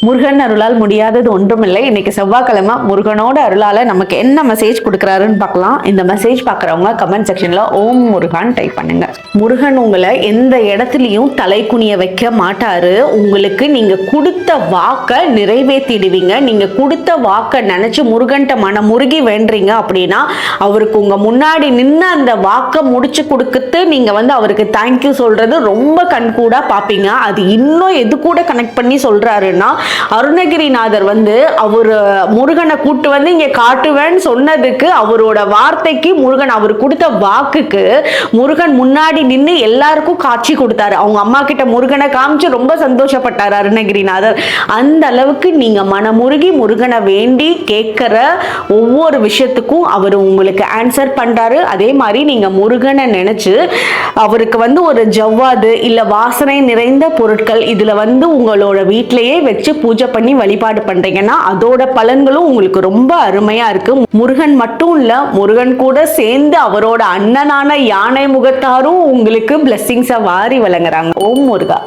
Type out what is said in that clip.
முருகன் அருளால் முடியாதது ஒன்றுமில்லை. இன்னைக்கு செவ்வாய்க்கிழமை முருகனோட அருளால நமக்கு என்ன மெசேஜ் கொடுக்குறாருன்னு பார்க்கலாம். இந்த மெசேஜ் பார்க்குறவங்க கமெண்ட் செக்ஷன்ல ஓம் முருகான் டைப் பண்ணுங்க. முருகன் உங்களை எந்த இடத்துலையும் தலை குனிய வைக்க மாட்டாரு. உங்களுக்கு நீங்க கொடுத்த வாக்கை நிறைவேற்றிடுவீங்க. நீங்க கொடுத்த வாக்கை நினைச்சு முருகன்ட்ட மனமுருகி வேண்டுறீங்க அப்படின்னா அவருக்கு உங்க முன்னாடி நின்று அந்த வாக்கை முடிச்சு கொடுக்குறது நீங்க அவருக்கு தேங்க்யூ சொல்றது ரொம்ப கண்கூடா பார்ப்பீங்க. அது இன்னும் எது கூட கனெக்ட் பண்ணி சொல்றாருன்னா, அருணகிரிநாதர் அவர் முருகனை கூட்டு இங்க காட்டுவேன்னு சொன்னதுக்கு அவரோட வார்த்தைக்கு முருகன் அவர் கொடுத்த வாக்குக்கு முருகன் முன்னாடி நின்று எல்லாருக்கும் காட்சி கொடுத்தாரு. அவங்க அம்மா கிட்ட முருகனை காமிச்சு ரொம்ப சந்தோஷப்பட்டார் அருணகிரிநாதர். அந்த அளவுக்கு நீங்க மனமுருகி முருகனை வேண்டி கேட்கிற ஒவ்வொரு விஷயத்துக்கும் அவர் உங்களுக்கு ஆன்சர் பண்றாரு. அதே மாதிரி நீங்க முருகனை நினைச்சு அவருக்கு ஒரு ஜவ்வாது இல்ல வாசனை நிறைந்த பொருட்கள் இதுல உங்களோட வீட்டிலேயே வச்சு பூஜை பண்ணி வழிபாடு பண்றீங்கன்னா அதோட பலன்களும் உங்களுக்கு ரொம்ப அருமையா இருக்கு. முருகன் மட்டும் இல்ல, முருகன் கூட சேர்ந்து அவரோட அண்ணனான யானை முகத்தாரும் உங்களுக்கு பிளெஸிங்ஸை வாரி வழங்குறாங்க. ஓம் முருகா.